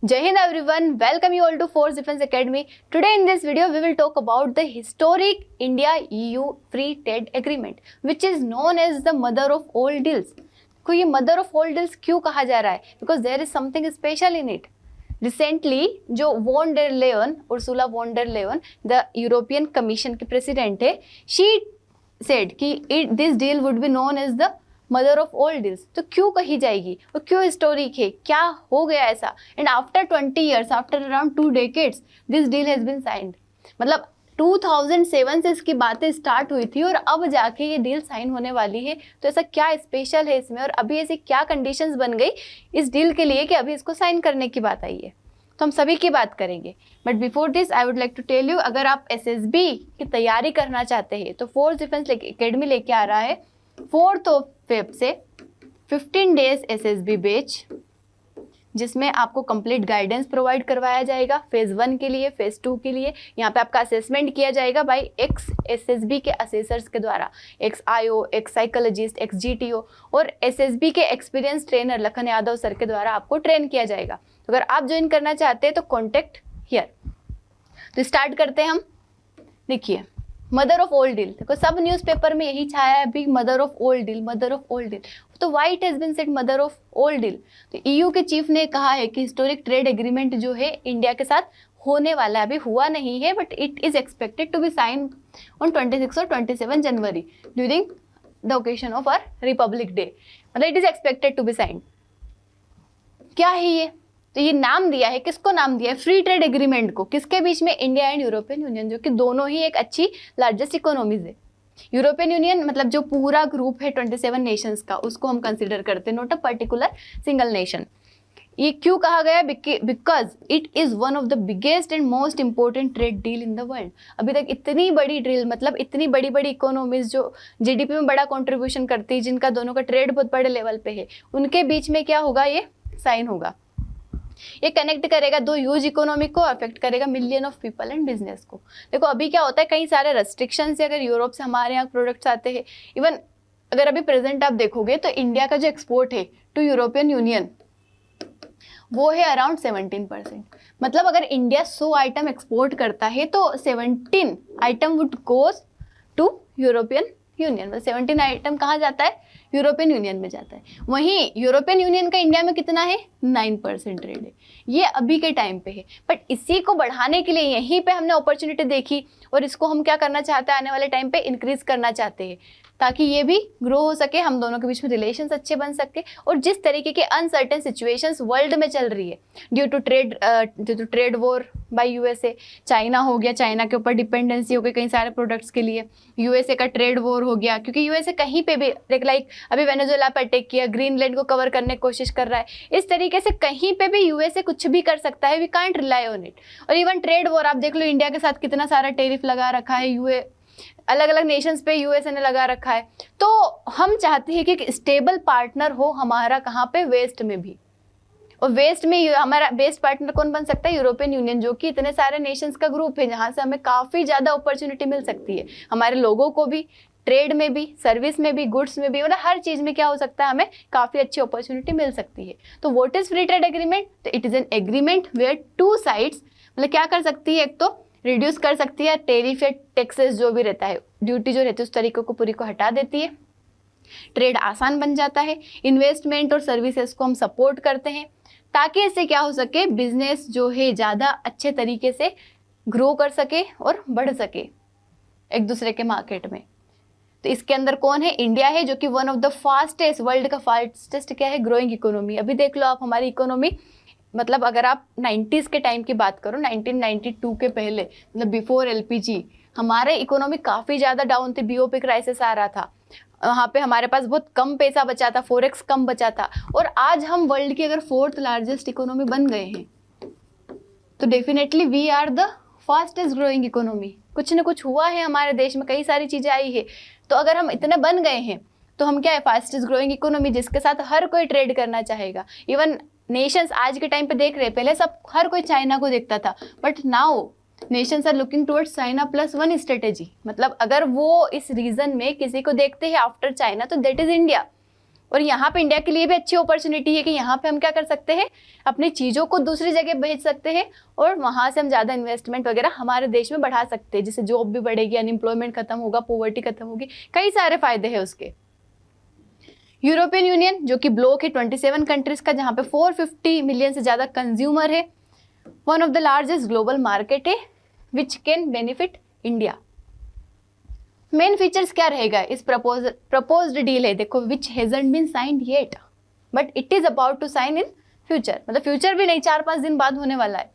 Jai Hind everyone, welcome you all to Force Defense Academy. Today in this video we will talk about the historic India-EU Free Trade Agreement which is known as the mother of all deals. को ये mother of all deals क्यों कहा जा रहा है? Because there is something special in it. Recently जो von der Leyen, Ursula von der Leyen, the European Commission की president है, she said कि this deal would be known as the mother of all deals. तो क्यों कही जाएगी और क्यों हिस्टोरिक है, क्या हो गया ऐसा? And after 20 years, after around 2 decades, this deal has been signed. मतलब 2007 से इसकी बातें स्टार्ट हुई थी और अब जाके ये डील साइन होने वाली है. तो ऐसा क्या स्पेशल है इसमें और अभी ऐसी क्या कंडीशंस बन गई इस डील के लिए कि अभी इसको साइन करने की बात आई है? तो हम सभी की बात करेंगे. But before this I would like to tell you, अगर आप SSB की तैयारी करना चाहते हैं तो फोर्स डिफेंस एकेडमी लेके आ रहा है 4th of Feb से 15 days SSB बैच, जिसमें आपको कंप्लीट गाइडेंस प्रोवाइड करवाया जाएगा फेज़ 1 के लिए, फेज़ 2 के लिए. यहाँ पे आपका असेसमेंट किया जाएगा बाय एक्स SSB के असेसर्स के द्वारा, x IO, x psychologist, x GTO और SSB के experience trainer Lakhan Yadav sir के द्वारा आपको ट्रेन किया जाएगा. तो अगर आप ज्वाइन करना चाहते हैं तो कॉन्टेक्ट हियर. तो स्टार्ट करते हैं हम. देखिए, मदर ऑफ ऑल डील, देखो सब न्यूज़पेपर में यही छाया है अभी, mother of all deal, mother of all deal. तो why it has been said mother of all deal? तो EU के चीफ ने कहा है कि हिस्टोरिक ट्रेड एग्रीमेंट जो है इंडिया के साथ होने वाला है, अभी हुआ नहीं है but it is expected to be sign on 26 और 27 January during the occasion of our Republic Day. मतलब it is expected to be sign. क्या है ये? तो ये नाम दिया है, किसको नाम दिया है? फ्री ट्रेड एग्रीमेंट को. किसके बीच में? इंडिया एंड यूरोपियन यूनियन, जो कि दोनों ही एक अच्छी लार्जेस्ट इकोनॉमीज है. यूरोपियन यूनियन मतलब जो पूरा ग्रुप है 27 नेशंस का, उसको हम कंसिडर करते हैं, not a particular single nation. ये क्यों कहा गया? Because it is one of the biggest and most important trade deal in the world. अभी तक इतनी बड़ी डील, मतलब इतनी बड़ी बड़ी इकोनॉमीज जो GDP में बड़ा कॉन्ट्रीब्यूशन करती है, जिनका दोनों का ट्रेड बहुत बड़े लेवल पे है, उनके बीच में क्या होगा? ये साइन होगा. ये कनेक्ट करेगा दो ह्यूज इकोनॉमी को, अफेक्ट करेगा million of people and business को. देखो अभी क्या होता है, कई सारे रेस्ट्रिक्शंस है अगर यूरोप से हमारे यहाँ प्रोडक्ट्स आते हैं. इवन अगर अभी प्रेजेंट आप देखोगे तो इंडिया का जो एक्सपोर्ट है टू यूरोपियन यूनियन वो है अराउंड 17%. मतलब अगर इंडिया 100 आइटम एक्सपोर्ट करता है तो 17 item would goes to European Union. मतलब 17 आइटम कहाँ जाता है? यूरोपियन यूनियन में जाता है. वहीं यूरोपियन यूनियन का इंडिया में कितना है? 9% ट्रेड है. ये अभी के टाइम पे है, बट इसी को बढ़ाने के लिए यहीं पे हमने अपॉर्चुनिटी देखी और इसको हम क्या करना चाहते हैं? आने वाले टाइम पे इंक्रीज करना चाहते हैं ताकि ये भी ग्रो हो सके, हम दोनों के बीच में रिलेशंस अच्छे बन सके. और जिस तरीके के अनसर्टेन सिचुएशंस वर्ल्ड में चल रही है due to trade war by USA, China हो गया, चाइना के ऊपर डिपेंडेंसी हो गई कई सारे प्रोडक्ट्स के लिए, USA का ट्रेड वॉर हो गया क्योंकि USA कहीं पे भी लाइक अभी वेनेजुएला पर अटैक किया, ग्रीनलैंड को कवर करने की कोशिश कर रहा है. इस तरीके से कहीं पे भी USA कुछ भी कर सकता है. We can't rely on it. और इवन ट्रेड वॉर आप देख लो, इंडिया के साथ कितना सारा टेरिफ लगा रखा है, अलग अलग नेशंस पे USA ने लगा रखा है. तो हम चाहते हैं कि एक स्टेबल पार्टनर हो हमारा, कहाँ पे? वेस्ट में भी. और वेस्ट में हमारा बेस्ट पार्टनर कौन बन सकता है? यूरोपियन यूनियन, जो कि इतने सारे नेशंस का ग्रुप है जहाँ से हमें काफ़ी ज़्यादा अपॉर्चुनिटी मिल सकती है. हमारे लोगों को भी ट्रेड में भी, सर्विस में भी, गुड्स में भी, मतलब हर चीज़ में क्या हो सकता है? हमें काफ़ी अच्छी अपॉर्चुनिटी मिल सकती है. तो what is free trade agreement? तो it is an agreement where 2 sides मतलब क्या कर सकती है? एक तो रिड्यूस कर सकती है टेरिफ या टैक्सेस जो भी रहता है, ड्यूटी जो रहती है उस तरीके को पूरी को हटा देती है. ट्रेड आसान बन जाता है. इन्वेस्टमेंट और सर्विसेज को हम सपोर्ट करते हैं ताकि इससे क्या हो सके? बिजनेस जो है ज़्यादा अच्छे तरीके से ग्रो कर सके और बढ़ सके एक दूसरे के मार्केट में. तो इसके अंदर कौन है? इंडिया है, जो कि one of the fastest, world का फास्टेस्ट क्या है? Growing economy. अभी देख लो आप हमारी इकोनॉमी, मतलब अगर आप 90s के टाइम की बात करो, 1992 के पहले, मतलब बिफोर LPG, हमारे इकोनॉमी काफ़ी ज़्यादा डाउन थी. BOP क्राइसिस आ रहा था, वहाँ पे हमारे पास बहुत कम पैसा बचा था, फॉरेक्स कम बचा था. और आज हम वर्ल्ड की अगर 4th लार्जेस्ट इकोनॉमी बन गए हैं तो definitely we are the fastest growing economy. कुछ ना कुछ हुआ है हमारे देश में, कई सारी चीज़ें आई है. तो अगर हम इतने बन गए हैं तो हम क्या है? फास्टेस्ट ग्रोइंग इकोनॉमी, जिसके साथ हर कोई ट्रेड करना चाहेगा. इवन नेशंस आज के टाइम पे देख रहे हैं, पहले सब हर कोई चाइना को देखता था, but now nations are looking towards China +1 strategy. मतलब अगर वो इस रीजन में किसी को देखते हैं आफ्टर चाइना तो दैट इज इंडिया. और यहाँ पे इंडिया के लिए भी अच्छी अपॉर्चुनिटी है कि यहाँ पे हम क्या कर सकते हैं, अपनी चीज़ों को दूसरी जगह भेज सकते हैं और वहाँ से हम ज़्यादा इन्वेस्टमेंट वगैरह हमारे देश में बढ़ा सकते हैं, जिससे जॉब भी बढ़ेगी, अनएम्प्लॉयमेंट खत्म होगा, पॉवर्टी खत्म होगी, कई सारे फायदे हैं उसके। यूरोपियन यूनियन जो कि ब्लॉक है 27 कंट्रीज का, जहाँ पे 450 मिलियन से ज़्यादा कंज्यूमर है, one of the largest global market है which can benefit India. Main features क्या रहेगा इस प्रपोज्ड डील है, देखो which hasn't been signed yet but it is about to sign in future, मतलब फ्यूचर भी नहीं, 4-5 दिन बाद होने वाला है।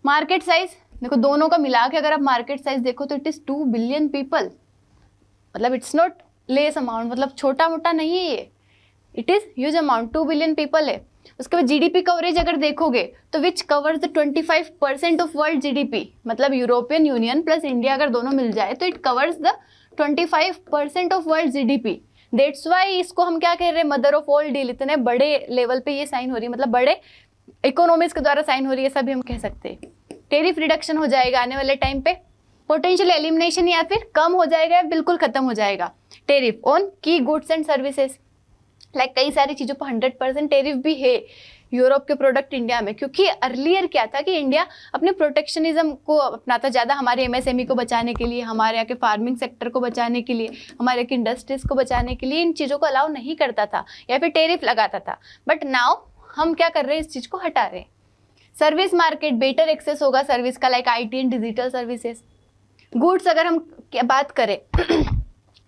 मार्केट साइज देखो दोनों का मिला के अगर आप मार्केट साइज देखो तो इट इज 2 बिलियन पीपल, मतलब इट्स नॉट लेस अमाउंट, मतलब छोटा मोटा नहीं है ये, it is huge amount, 2 billion people है। उसके बाद जीडीपी कवरेज अगर देखोगे तो which covers the 25% of world GDP, मतलब यूरोपियन यूनियन प्लस इंडिया अगर दोनों मिल जाए तो it covers the 25% of world GDP. That's why इसको हम क्या कह रहे हैं, मदर ऑफ ऑल डील। इतने बड़े लेवल पे ये साइन हो रही है, मतलब बड़े इकोनॉमिक्स के द्वारा साइन हो रही है, ऐसा भी हम कह सकते हैं। टेरिफ रिडक्शन हो जाएगा आने वाले टाइम पे, पोटेंशियल एलिमिनेशन या फिर कम हो जाएगा या बिल्कुल खत्म हो जाएगा टेरिफ ऑन की गुड्स एंड सर्विसेज, लाइक कई सारी चीज़ों पर 100% टेरिफ भी है यूरोप के प्रोडक्ट इंडिया में, क्योंकि अर्लियर क्या था कि इंडिया अपने प्रोटेक्शनिज्म को अपनाता ज़्यादा, हमारे एमएसएमई को बचाने के लिए, हमारे यहाँ के फार्मिंग सेक्टर को बचाने के लिए, हमारे यहाँ की इंडस्ट्रीज को बचाने के लिए इन चीज़ों को अलाउ नहीं करता था या फिर टेरिफ लगाता था। बट नाउ हम क्या कर रहे हैं, इस चीज़ को हटा रहे हैं। सर्विस मार्केट बेटर एक्सेस होगा सर्विस का, like IT and digital services. Goods अगर हम बात करें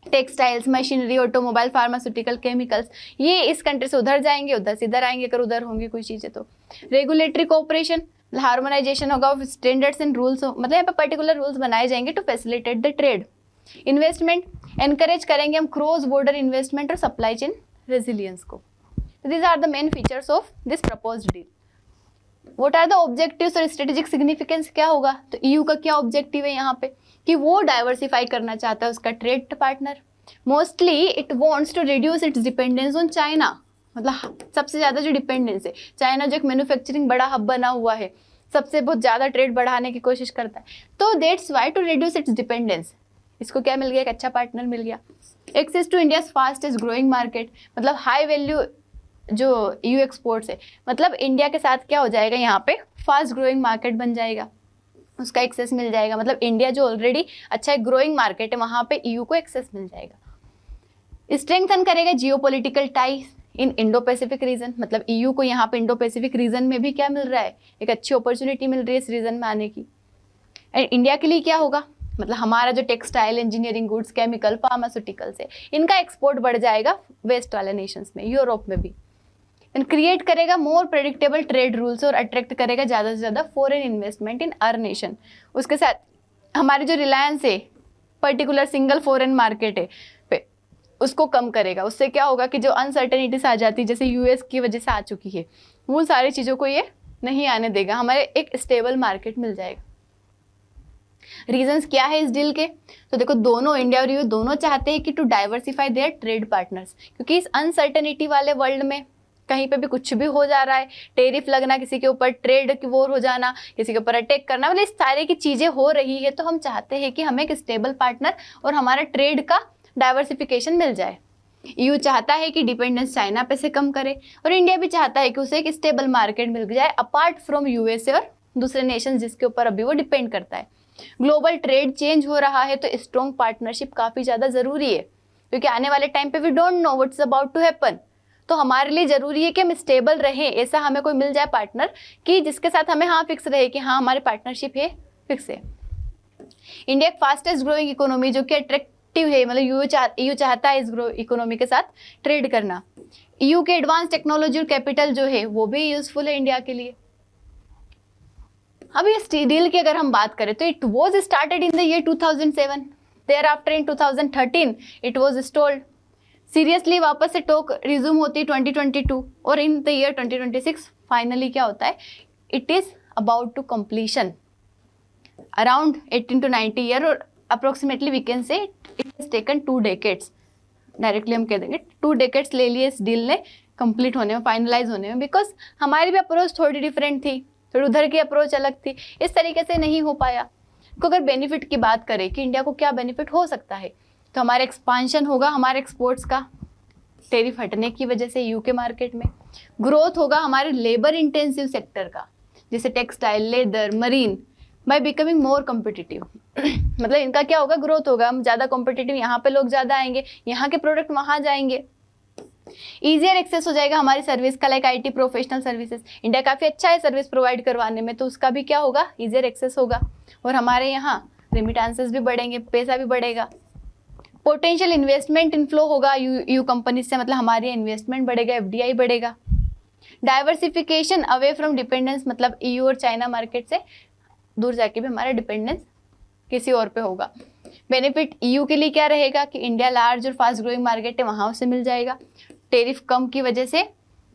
textiles, machinery, automobile, pharmaceutical, chemicals, ये इस कंट्री से उधर जाएंगे, उधर से इधर आएंगे अगर उधर होंगी कोई चीज़ें तो। रेगुलेटरी कोऑपरेशन, हार्मोनाइजेशन होगा ऑफ स्टैंडर्ड्स एंड रूल्स, मतलब यहाँ पे पर्टिकुलर रूल्स बनाए जाएंगे to facilitate the trade. Investment encourage करेंगे हम क्रॉस बॉर्डर इन्वेस्टमेंट और सप्लाई चेन रेजिलियंस को। These are the main features of this proposed deal. What are the objectives और स्ट्रेटेजिक सिग्निफिकेंस क्या होगा, तो EU का क्या ऑब्जेक्टिव है यहाँ पे कि वो डाइवर्सिफाई करना चाहता है उसका trade partner. Mostly it wants to reduce its dependence on China, मतलब सबसे ज़्यादा जो डिपेंडेंस है चाइना, जो एक मैन्युफैक्चरिंग बड़ा हब बना हुआ है, सबसे बहुत ज़्यादा ट्रेड बढ़ाने की कोशिश करता है। तो that's why to reduce its dependence, इसको क्या मिल गया, एक अच्छा पार्टनर मिल गया। Access to India's fastest growing market, मतलब हाई वैल्यू जो EU एक्सपोर्ट्स है, मतलब इंडिया के साथ क्या हो जाएगा, यहाँ पे फास्ट ग्रोइंग मार्केट बन जाएगा, उसका एक्सेस मिल जाएगा। मतलब इंडिया जो ऑलरेडी अच्छा एक ग्रोइंग मार्केट है, वहाँ पे EU को एक्सेस मिल जाएगा। स्ट्रेंथन करेगा जियोपॉलिटिकल टाइज इन इंडो पैसिफिक रीजन, मतलब EU को यहाँ पे इंडो पैसिफिक रीजन में भी क्या मिल रहा है, एक अच्छी अपॉर्चुनिटी मिल रही है इस रीजन में आने की। एंड इंडिया के लिए क्या होगा, मतलब हमारा जो textile, engineering goods, chemical, pharmaceuticals है, इनका एक्सपोर्ट बढ़ जाएगा वेस्ट वाले नेशंस में, यूरोप में भी। एंड क्रिएट करेगा मोर प्रेडिक्टेबल ट्रेड रूल्स और अट्रैक्ट करेगा ज़्यादा से ज़्यादा foreign investment in our nation. उसके साथ हमारी जो रिलायंस है, पर्टिकुलर सिंगल फॉरेन मार्केट है पे, उसको कम करेगा। उससे क्या होगा कि जो अनसर्टेनिटीज आ जाती है, जैसे US की वजह से आ चुकी है, वो सारी चीज़ों को ये नहीं आने देगा, हमारे एक स्टेबल मार्केट मिल जाएगा। रीजंस क्या है इस डील के, तो देखो दोनों इंडिया और EU दोनों चाहते हैं कि to diversify their trade partners, क्योंकि इस अनसर्टेनिटी वाले वर्ल्ड में कहीं पे भी कुछ भी हो जा रहा है, टेरिफ लगना, किसी के ऊपर ट्रेड की वॉर हो जाना, किसी के ऊपर अटैक करना, मतलब इस सारे की चीज़ें हो रही है। तो हम चाहते हैं कि हमें एक स्टेबल पार्टनर और हमारा ट्रेड का डाइवर्सिफिकेशन मिल जाए। EU चाहता है कि डिपेंडेंस चाइना पे से कम करे और इंडिया भी चाहता है कि उसे एक स्टेबल मार्केट मिल जाए अपार्ट फ्रॉम USA और दूसरे नेशन जिसके ऊपर अभी वो डिपेंड करता है। ग्लोबल ट्रेड चेंज हो रहा है तो स्ट्रॉन्ग पार्टनरशिप काफ़ी ज़्यादा ज़रूरी है, क्योंकि आने वाले टाइम पे we don't know what's about to happen. तो हमारे लिए ज़रूरी है कि हम स्टेबल रहें, ऐसा हमें कोई मिल जाए पार्टनर कि जिसके साथ हमें हाँ फिक्स रहे कि हाँ हमारी पार्टनरशिप है, फिक्स है। इंडिया एक फास्टेस्ट ग्रोइंग इकोनॉमी जो कि अट्रैक्टिव है, मतलब EU चाहता है इस ग्रो इकोनॉमी के साथ ट्रेड करना। EU के एडवांस टेक्नोलॉजी और कैपिटल जो है वो भी यूजफुल है इंडिया के लिए। अब इस डील की अगर हम बात करें तो it was started in the year 2007, thereafter in 2013 it was stalled. Seriously वापस से टॉक रिज्यूम होती है 2022 और इन द ईयर 2026 फाइनली क्या होता है, it is about to completion around 18 to 90 year और approximately we can say it has taken 2 decades। Directly हम कह देंगे 2 decades ले लिए इस डील ने कंप्लीट होने में, फाइनलाइज होने में, बिकॉज हमारी भी अप्रोच थोड़ी डिफरेंट थी, थोड़ी उधर की अप्रोच अलग थी, इस तरीके से नहीं हो पाया। तो अगर बेनिफिट की बात करें कि इंडिया को क्या बेनिफिट हो सकता है, तो हमारा एक्सपांशन होगा हमारे एक्सपोर्ट्स का, टेरिफ हटने की वजह से यूके मार्केट में। ग्रोथ होगा हमारे लेबर इंटेंसिव सेक्टर का, जैसे textile, leather, marine, by becoming more competitive. मतलब इनका क्या होगा, ग्रोथ होगा, हम ज़्यादा कॉम्पिटिटिव, यहाँ पे लोग ज़्यादा आएंगे, यहाँ के प्रोडक्ट वहाँ जाएंगे। ईजियर एक्सेस हो जाएगा हमारी सर्विस का, like IT professional services. India काफ़ी अच्छा है सर्विस प्रोवाइड करवाने में, तो उसका भी क्या होगा, ईजियर एक्सेस होगा। और हमारे यहाँ रेमिटेंसेस भी बढ़ेंगे, पैसा भी बढ़ेगा। पोटेंशियल इन्वेस्टमेंट इनफ्लो होगा यू कंपनी से, मतलब हमारी इन्वेस्टमेंट बढ़ेगा, FDI बढ़ेगा। डाइवर्सिफिकेशन अवे फ्रॉम डिपेंडेंस, मतलब EU और चाइना मार्केट से दूर जाके भी हमारा डिपेंडेंस किसी और पे होगा। बेनिफिट EU के लिए क्या रहेगा कि इंडिया लार्ज और फास्ट ग्रोइंग मार्केट है, वहाँ उसे मिल जाएगा। टेरिफ कम की वजह से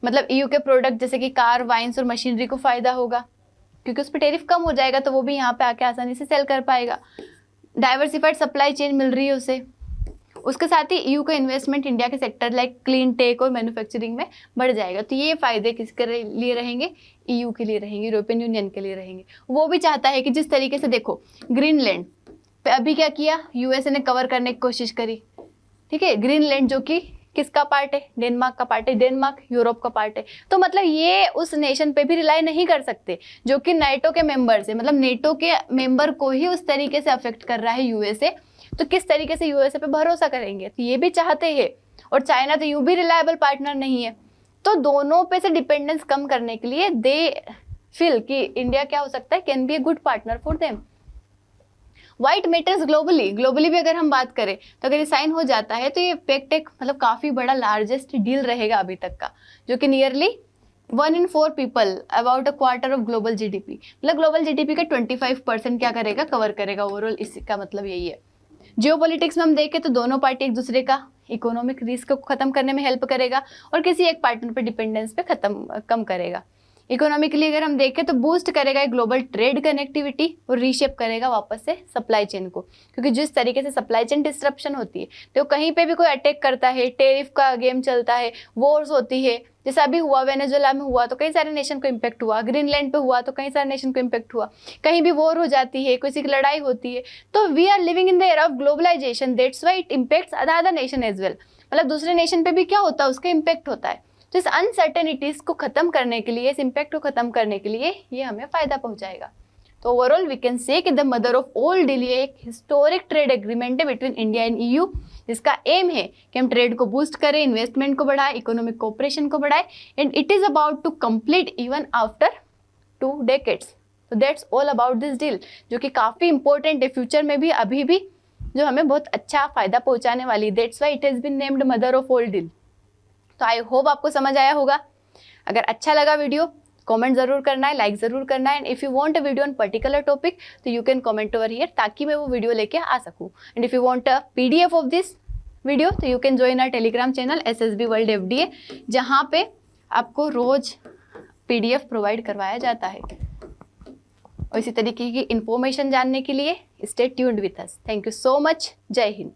मतलब EU के प्रोडक्ट जैसे कि कार, वाइन्स और मशीनरी को फ़ायदा होगा, क्योंकि उस पर टेरिफ कम हो जाएगा, तो वो भी यहाँ पे आके आसानी से सेल कर पाएगा। डाइवर्सिफाइड सप्लाई चेन मिल रही है उसे। उसके साथ ही EU का इन्वेस्टमेंट इंडिया के सेक्टर लाइक क्लीन टेक और मैन्युफैक्चरिंग में बढ़ जाएगा। तो ये फ़ायदे किसके लिए रहेंगे, EU के लिए रहेंगे, यूरोपियन यूनियन के लिए रहेंगे। वो भी चाहता है कि जिस तरीके से देखो ग्रीनलैंड पे अभी क्या किया, USA ने कवर करने की कोशिश करी, ठीक है। ग्रीनलैंड जो कि किसका पार्ट है, डेनमार्क का पार्ट है, डेनमार्क यूरोप का पार्ट है। तो मतलब ये उस नेशन पे भी रिलाई नहीं कर सकते जो कि NATO के मेंबर्स है, मतलब NATO के मेंबर को ही उस तरीके से अफेक्ट कर रहा है USA, तो किस तरीके से USA पे भरोसा करेंगे। तो ये भी चाहते हैं, और चाइना तो यूं भी रिलायबल पार्टनर नहीं है। तो दोनों पे से डिपेंडेंस कम करने के लिए दे फील कि इंडिया क्या हो सकता है, can be a good partner for them. White matters globally भी अगर हम बात करें तो अगर ये साइन हो जाता है तो ये इम्पैक्ट एक मतलब काफ़ी बड़ा लार्जेस्ट डील रहेगा अभी तक का, जो कि nearly 1 in 4 people, about a quarter of global GDP, मतलब ग्लोबल GDP का 25% क्या करेगा, कवर करेगा ओवरऑल। इसका मतलब यही है। जियोपॉलिटिक्स में हम देखें तो दोनों पार्टी एक दूसरे का इकोनॉमिक रिस्क को खत्म करने में हेल्प करेगा और किसी एक पार्टनर पे डिपेंडेंस पे कम करेगा। इकोनॉमिकली अगर हम देखें तो बूस्ट करेगा ग्लोबल ट्रेड कनेक्टिविटी और रीशेप करेगा वापस से सप्लाई चेन को, क्योंकि जिस तरीके से सप्लाई चेन डिस्ट्रप्शन होती है तो कहीं पे भी कोई अटैक करता है, टेरिफ का गेम चलता है, वॉर्स होती है, जैसा अभी हुआ वेनेजुएला में हुआ तो कई सारे नेशन को इम्पैक्ट हुआ, ग्रीनलैंड पे हुआ तो कई सारे नेशन को इम्पैक्ट हुआ, कहीं भी वॉर हो जाती है, किसी की लड़ाई होती है। तो we are living in the era of globalisation, that's why it impacts other nation as well. मतलब दूसरे नेशन पे भी क्या होता है, उसका इम्पैक्ट होता है। तो इस अनसर्टेनिटीज को खत्म करने के लिए, इस इम्पैक्ट को खत्म करने के लिए ये हमें फायदा पहुंचाएगा। तो ओवरऑल वी कैन से कि the mother of all deal ये एक हिस्टोरिक ट्रेड एग्रीमेंट है बिटवीन इंडिया एंड EU, जिसका एम है कि हम ट्रेड को बूस्ट करें, इन्वेस्टमेंट को बढ़ाएं, इकोनॉमिक कोऑपरेशन को बढ़ाएं, and it is about to complete even after 2 decades। तो that's all about this deal, जो कि काफ़ी इंपॉर्टेंट है फ्यूचर में भी, अभी भी जो हमें बहुत अच्छा फायदा पहुंचाने वाली। That's why it has been named mother of all deal. तो आई होप आपको समझ आया होगा। अगर अच्छा लगा वीडियो कमेंट जरूर करना है, लाइक जरूर करना है, and if you want a video on particular topic तो you can comment over here, ताकि मैं वो वीडियो लेके आ सकूं। And if you want a PDF of this video तो you can join our Telegram channel SSB world FDA, जहाँ पे आपको रोज PDF प्रोवाइड करवाया जाता है। और इसी तरीके की इंफॉर्मेशन जानने के लिए stay tuned with us. Thank you so much. जय हिंद।